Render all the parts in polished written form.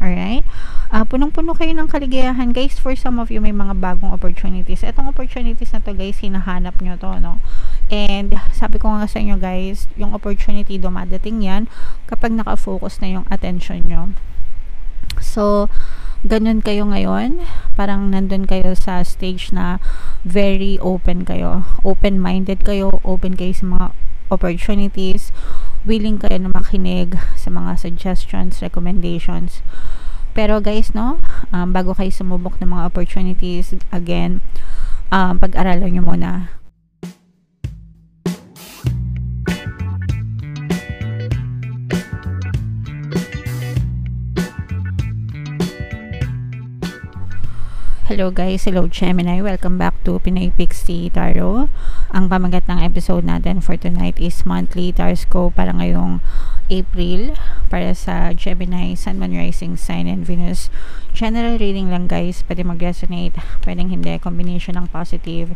Alright? Punong-puno kayo ng kaligayahan, guys. For some of you, may mga bagong opportunities. Etong opportunities na to, guys, hinahanap nyo to, no? And sabi ko nga sa inyo, guys, yung opportunity dumadating yan kapag nakafocus na yung attention nyo. So, ganun kayo ngayon. Parang nandun kayo sa stage na very open kayo. Open-minded kayo. Open kayo sa mga opportunities. Willing kayo na makinig sa mga suggestions, recommendations. Pero guys, no, bago kayo sumubok ng mga opportunities, again, pag-aralan nyo muna. Hello guys, hello Gemini, welcome back to Pinoy Pixie Tarot. Ang pamagat ng episode natin for tonight is monthly Taroscope para ngayong April para sa Gemini, Sun, Moon, Rising Sign, and Venus. General reading lang guys, pwede mag-resonate, pwedeng hindi, combination ng positive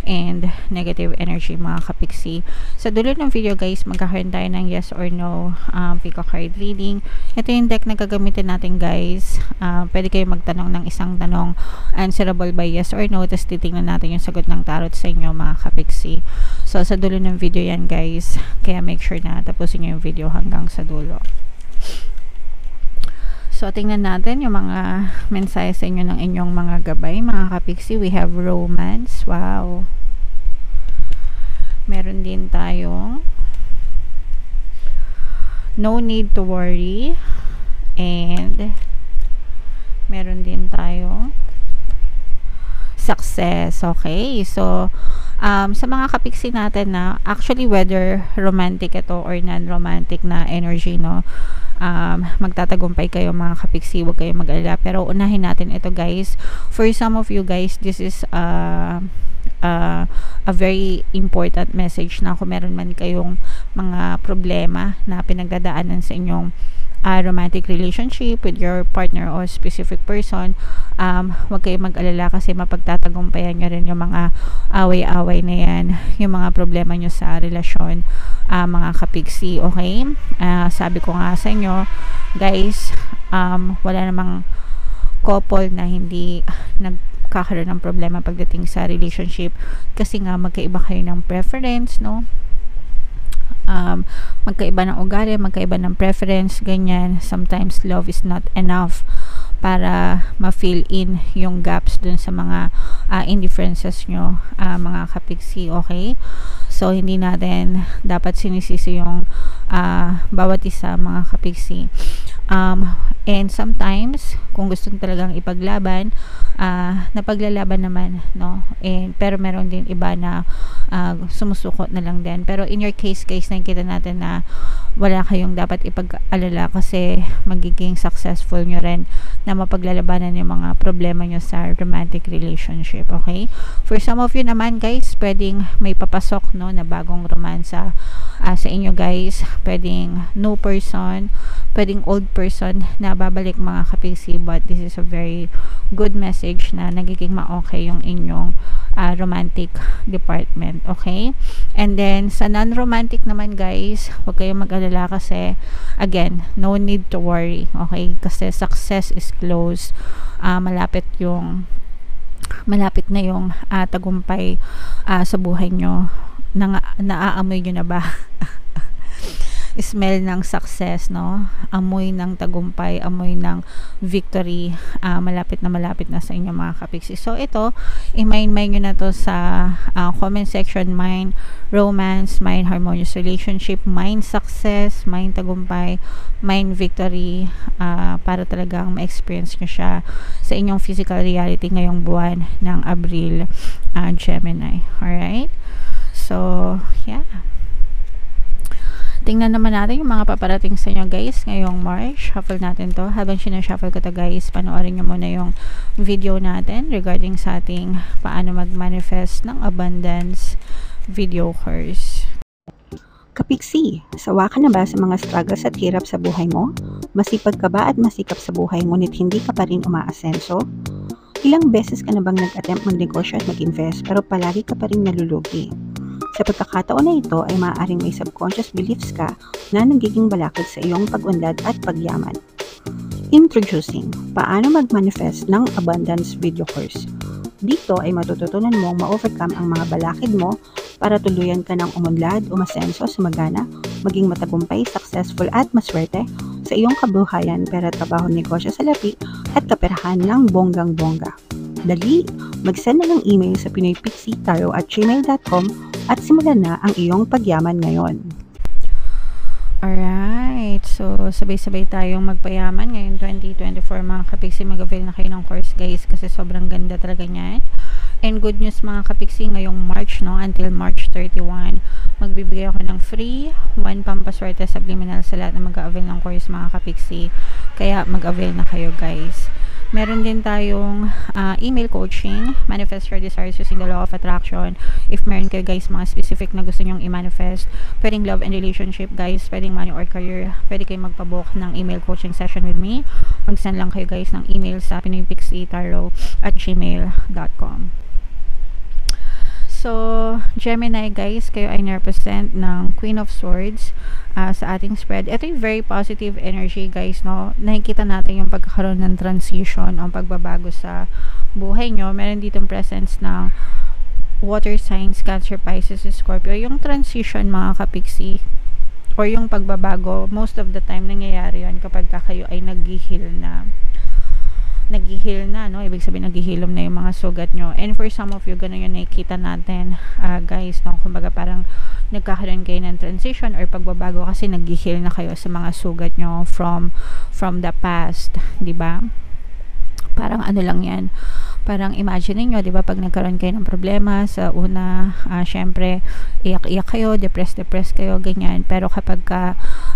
and negative energy mga kapiksi. Sa dulo ng video guys, magkakaroon tayo ng yes or no pick a card reading. Ito yung deck na gagamitin natin guys. Pwede kayo magtanong ng isang tanong, answerable by yes or no, tapos titingnan natin yung sagot ng tarot sa inyo mga kapiksi. So sa dulo ng video yan guys, kaya make sure na tapusin nyo yung video hanggang sa dulo. So tingnan natin yung mga mensahe sa inyo ng inyong mga gabay mga kapiksi. We have romance, wow. Meron din tayong no need to worry, and meron din tayong success. Okay, so sa mga kapiksi natin na actually whether romantic ito or non-romantic na energy, no, magtatagumpay kayo mga kapiksi, huwag kayo mag-alala. Pero unahin natin ito guys, for some of you guys, this is a very important message na kung meron man kayong mga problema na pinagdadaanan sa inyong romantic relationship with your partner or specific person, huwag kayo mag-alala kasi mapagtatagumpayan nyo rin yung mga away-away na yan, yung mga problema nyo sa relasyon mga kapiksi. Okay, sabi ko nga sa inyo guys, wala namang couple na hindi nagkakaroon ng problema pagdating sa relationship kasi nga magkaiba kayo ng preference, no, magkaiba ng ugali, magkaiba ng preference, ganyan. Sometimes love is not enough para ma-fill in yung gaps dun sa mga indifferences nyo mga kapiksi. Okay, so hindi natin dapat sinisisi yung bawat isa mga kapiksi. And sometimes kung gusto talagang ipaglaban, napaglalaban naman, no, and pero meron din iba na sumusuko na lang din. Pero in your case guys, nakikita natin na wala kayong dapat ipag-alala kasi magiging successful nyo rin na mapaglalabanan yung mga problema nyo sa romantic relationship. Okay, for some of you naman guys, pwedeng may papasok, no, na bagong romansa sa inyo guys. Pwedeng new person, pwedeng old person na babalik mga kapiksi, but this is a very good message na nagiging ma-okay yung inyong romantic department. Okay, and then sa non-romantic naman guys, huwag kayong mag-alala kasi again, no need to worry. Okay, kasi success is close. Malapit na yung tagumpay sa buhay nyo. Naaamoy nyo na ba? Smell ng success, no, amoy ng tagumpay, amoy ng victory, malapit na sa inyo mga kapiksi. So ito, i-mind nyo na to sa comment section. Mind romance, mind harmonious relationship, mind success, mind tagumpay, mind victory, para talagang ma-experience nyo siya sa inyong physical reality ngayong buwan ng Abril, Gemini. Alright, so yeah, tingnan naman natin yung mga paparating sa inyo guys ngayong March. Shuffle natin to. Habang sinashuffle ko to guys, panoorin nyo muna yung video natin regarding sa ating paano mag-manifest ng abundance video course. Kapiksi, sawa ka na ba sa mga struggles at hirap sa buhay mo? Masipag ka ba at masikap sa buhay ngunit hindi ka pa rin umaasenso? Ilang beses ka na bang nag-attempt magnegosyo at mag-invest pero palagi ka pa rin nalulugi? Sa pagkakataon na ito ay maaaring may subconscious beliefs ka na nagiging balakid sa iyong pag-unlad at pagyaman. Introducing, paano mag-manifest ng abundance video course. Dito ay matututunan mong ma-overcome ang mga balakid mo para tuluyan ka ng umunlad, umasenso, sumagana, maging matagumpay, successful at maswerte sa iyong kabuhayan, pera, trabaho, negosyo, salapi at kaperahan ng bonggang-bongga. Dali, mag-send na ng email sa pinoypixietaro@gmail.com at simulan na ang iyong pagyaman ngayon. Alright, so sabay-sabay tayong magpayaman ngayon 2024 mga kapiksi. Mag-avail na kayo ng course guys kasi sobrang ganda talaga niyan. And good news mga kapiksi, ngayong March until March 31 magbibigay ako ng free 1 pampaswerte subliminal sa lahat na mag-avail ng course mga kapiksi. Kaya mag-avail na kayo guys. Meron din tayong email coaching, manifest your desires using the law of attraction. If meron kayo guys mga specific na gusto nyong i-manifest, pwedeng love and relationship guys, pwedeng money or career, pwede kayo magpabook ng email coaching session with me. Mag-send lang kayo guys ng email sa pinoypixietaro@gmail.com. So, Gemini guys, kayo ay na-represent ng Queen of Swords sa ating spread. Ito yung very positive energy guys, no? Nakikita natin yung pagkakaroon ng transition, ang pagbabago sa buhay nyo. Meron ditong presence ng water signs, Cancer, Pisces, Scorpio. Yung transition mga kapiksi, or yung pagbabago, most of the time nangyayari yun kapag kayo ay naghihil na, no? Ibig sabihin naghihilom na yung mga sugat nyo. And for some of you, ganun yung nakikita natin guys, no? Kumbaga parang nagkakaroon kayo ng transition or pagbabago kasi naghihil na kayo sa mga sugat nyo from the past, di ba? Parang ano lang yan, parang imagine niyo, di ba, pag nagkaroon kayo ng problema sa una, syempre iyak-iyak kayo, depressed kayo, ganyan. Pero kapag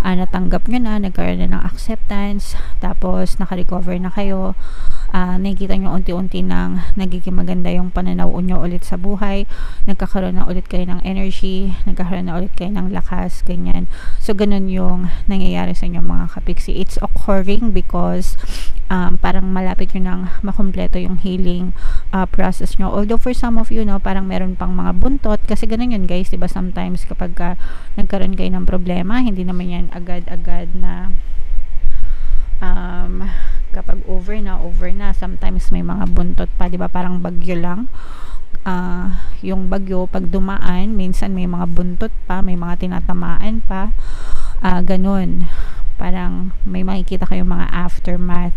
natanggap nyo na, nagkaroon na ng acceptance, tapos naka-recover na kayo, nakikita nyo unti-unti nang nagiging maganda yung pananaw nyo ulit sa buhay, nagkakaroon na ulit kayo ng energy, nagkakaroon na ulit kayo ng lakas, ganyan. So ganun yung nangyayari sa inyo mga kapiksi. It's occurring because parang malapit nyo nang makompleto yung healing process nyo. Although for some of you, no, parang meron pang mga buntot kasi ganun yun guys, diba? Sometimes kapag nagkaroon kayo ng problema, hindi naman yan agad-agad na kapag over na, sometimes may mga buntot pa, diba? Parang bagyo lang. Yung bagyo, pag dumaan, minsan may mga buntot pa, may mga tinatamaan pa, ganun. Parang may makikita kayong mga aftermath.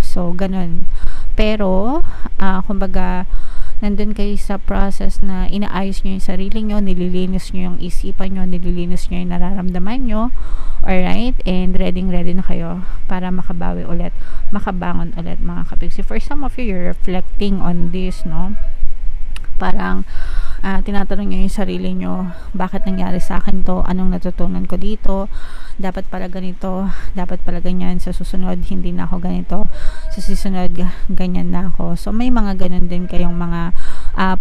So ganun. Pero kumbaga nandun kayo sa process na inaayos nyo yung sarili nyo, nililinis nyo yung isipan nyo, nililinis nyo yung nararamdaman nyo, alright, and ready na kayo para makabawi ulit, makabangon ulit mga kapiksi. For some of you, you're reflecting on this, no? Parang tinatanong nyo yung sarili nyo, bakit nangyari sa akin to, anong natutunan ko dito, dapat pala ganito, dapat pala ganyan, sa susunod hindi na ako ganito, sa susunod ganyan na ako. So may mga ganun din kayong mga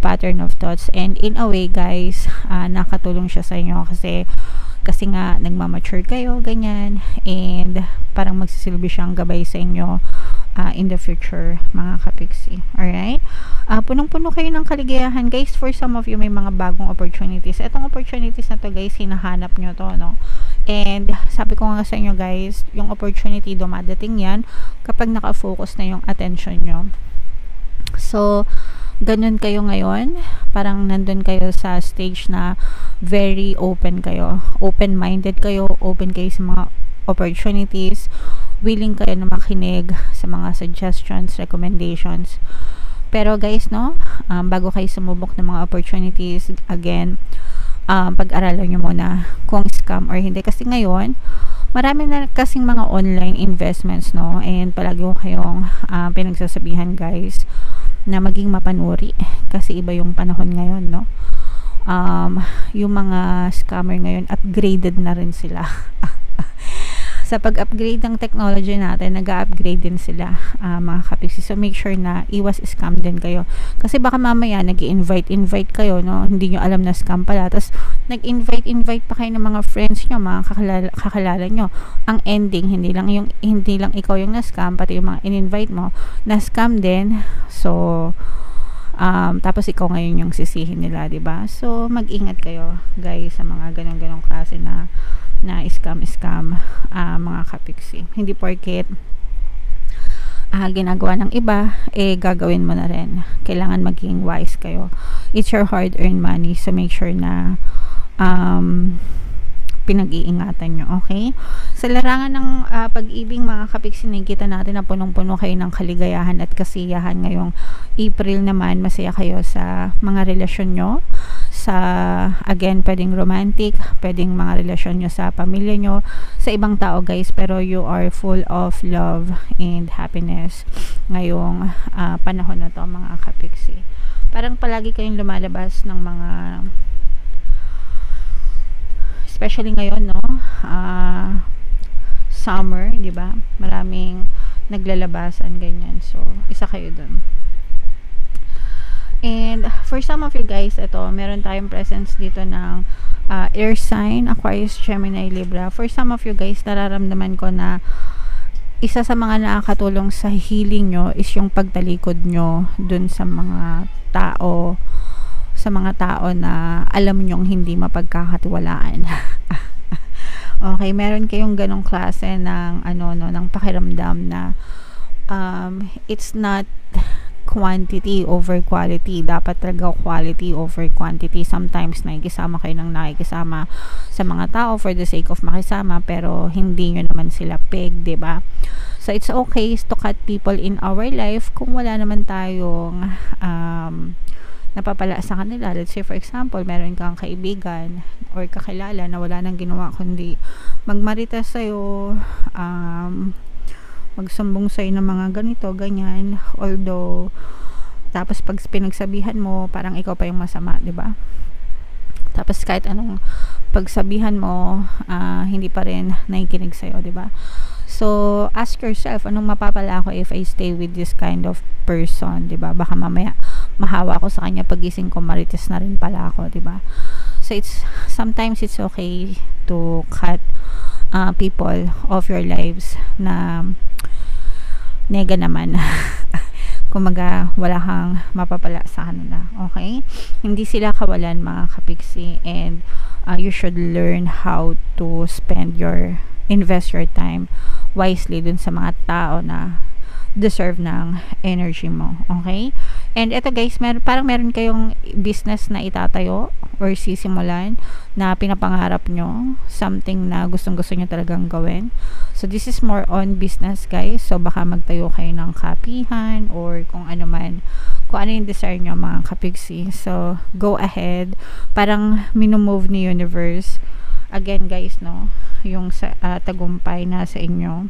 pattern of thoughts, and in a way guys, nakatulong siya sa inyo kasi nga nagmamature kayo, ganyan, and parang magsisilbi siyang gabay sa inyo in the future mga kapiksi. Alright? Punong-puno kayo ng kaligayahan guys. For some of you, may mga bagong opportunities. Etong opportunities na to guys, hinahanap nyo to, no? And sabi ko nga sa inyo guys, yung opportunity dumadating yan kapag nakafocus na yung attention nyo. So ganun kayo ngayon, parang nandun kayo sa stage na very open kayo, open-minded kayo, open kayo sa mga opportunities, willing kayo na makinig sa mga suggestions, recommendations. Pero guys, no, bago kayo sumubok ng mga opportunities, again, pag-aralan nyo muna kung scam or hindi, kasi ngayon marami na kasing mga online investments, no, and palagi ko kayong pinagsasabihan guys na maging mapanuri kasi iba yung panahon ngayon, no. Yung mga scammer ngayon, upgraded na rin sila. Sa pag-upgrade ng technology natin, nag-upgrade din sila mga kapiksi. So make sure na iwas scam din kayo. Kasi baka mamaya nag-invite kayo, no? Hindi nyo alam na scam pala. Tapos nag-invite pa kayo ng mga friends nyo, mga kakilala nyo. Ang ending, hindi lang ikaw yung na-scam, pati yung mga in-invite mo, na-scam din. So tapos ikaw ngayon yung sisihin nila, 'di ba? So mag-ingat kayo guys sa mga ganong klase na na scam mga kapiksi. Hindi porket ginagawa ng iba, gagawin mo na rin. Kailangan maging wise kayo. It's your hard-earned money, so make sure na pinag-iingatan nyo, okay? Sa larangan ng pag-ibig, mga kapiksi, nakikita natin na punong-puno kayo ng kaligayahan at kasiyahan ngayong April naman. Masaya kayo sa mga relasyon nyo, again, pwedeng romantic, pwedeng mga relasyon nyo sa pamilya nyo, sa ibang tao, guys, pero you are full of love and happiness ngayong panahon na to, mga kapiksi. Parang palagi kayong lumalabas ng mga, especially ngayon, no, summer, di ba, maraming naglalabasan, ganyan, so isa kayo dun. And for some of you guys, ito, meron tayong presence dito ng air sign, Aquarius, Gemini, Libra. For some of you guys, nararamdaman ko na isa sa mga nakakatulong sa healing nyo is yung pagtalikod nyo dun sa mga tao na alam nyong hindi mapagkakatiwalaan. Okay, meron kayong ganong klase ng ng pakiramdam na it's not quantity over quality. Dapat talaga quality over quantity. Sometimes nakikisama kayo ng nakikisama sa mga tao for the sake of makisama, pero hindi nyo naman sila peg, diba? So it's okay to cut people in our life kung wala naman tayong napapala sa kanila. Let's say for example, meron kang kaibigan or kakilala na wala nang ginawa kundi magmarites sa'yo, magsumbong sa'yo ng mga ganito, ganyan, although tapos pag pinagsabihan mo, parang ikaw pa yung masama, diba? Tapos kahit anong pagsabihan mo, hindi pa rin nakikinig sa'yo, diba? So ask yourself, anong mapapala ako if I stay with this kind of person, diba? Baka mamaya mahawa ako sa kanya, pagising ko marites na rin pala ako, diba? So sometimes it's okay to cut people of your lives na nega naman. Kumaga wala kang mapapala sa kanila, okay? Hindi sila kawalan, mga kapiksi, and you should learn how to invest your time wisely dun sa mga tao na deserve ng energy mo, okay? And eto guys, parang meron kayong business na itatayo or sisimulan na pinapangarap nyo, something na gustong-gusto nyo talagang gawin. So this is more on business, guys. So baka magtayo kayo ng kapihan or kung ano yung desire nyo, mga kapiksi. So go ahead, parang minumove ni universe again, guys, no, yung tagumpay na sa inyo.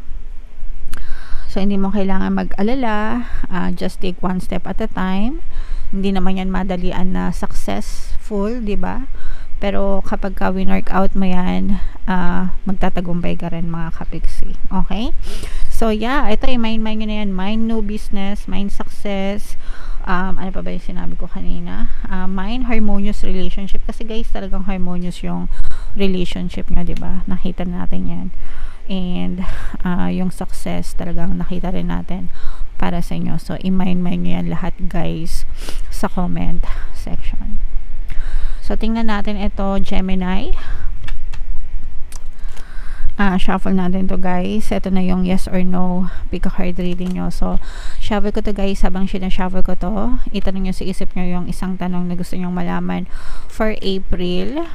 So hindi mo kailangan mag-alala, just take one step at a time. Hindi naman yan madalian na successful, di ba? Pero kapag winwork out mo yan, magtatagumpay ka rin, mga kapiksi. Okay? So yeah, ito mind nyo na yan. Mind new business, mind success. Ano pa ba yung sinabi ko kanina? Mind harmonious relationship. Kasi guys, talagang harmonious yung relationship nyo, di ba? Nakita natin yan. And yung success talagang nakita rin natin para sa inyo. So i-mind nyo yan lahat, guys, sa comment section. So tingnan natin ito, Gemini. Shuffle natin to, guys. Ito na yung yes or no pick a card reading nyo. So shuffle ko to, guys. Habang sinashuffle ko to, itanong nyo sa isip nyo yung isang tanong na gusto nyong malaman for April.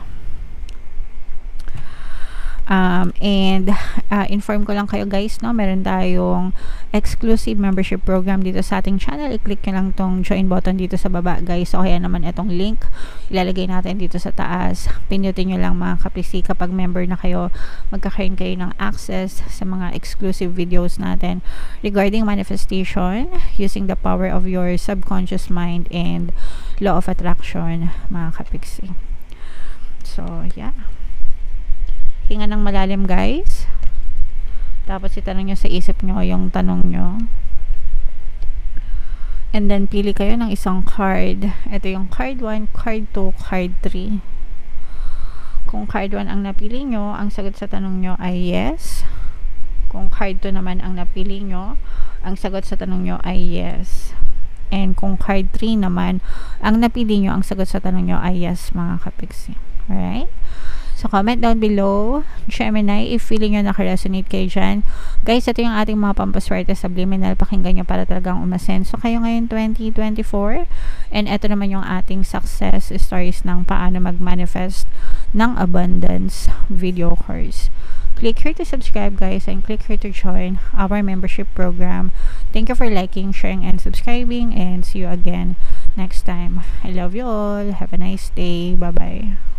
And inform ko lang kayo, guys, no, meron tayong exclusive membership program dito sa ating channel. I-click nyo lang tong join button dito sa baba, guys. O kaya naman itong link ilalagay natin dito sa taas. Pinutin nyo lang, mga kapiksi. Kapag member na kayo, magkakaroon kayo ng access sa mga exclusive videos natin regarding manifestation using the power of your subconscious mind and law of attraction, mga kapiksi. So yeah, hinga ng malalim, guys. Tapos itanong nyo sa isip nyo yung tanong nyo. And then pili kayo ng isang card. Ito yung card 1, card 2, card 3. Kung card 1 ang napili nyo, ang sagot sa tanong nyo ay yes. Kung card 2 naman ang napili nyo, ang sagot sa tanong nyo ay yes. And kung card 3 naman ang napili nyo, ang sagot sa tanong nyo ay yes, mga kapiksi. Alright? So, comment down below, Gemini, if feeling nyo nakaresonate kayo dyan. Guys, ito yung ating mga pampaswerte subliminal. Pakinggan nyo para talagang umasenso kayo ngayon 2024. And ito naman yung ating success stories ng paano mag-manifest ng abundance video course. Click here to subscribe, guys, and click here to join our membership program. Thank you for liking, sharing, and subscribing, and see you again next time. I love you all. Have a nice day. Bye-bye.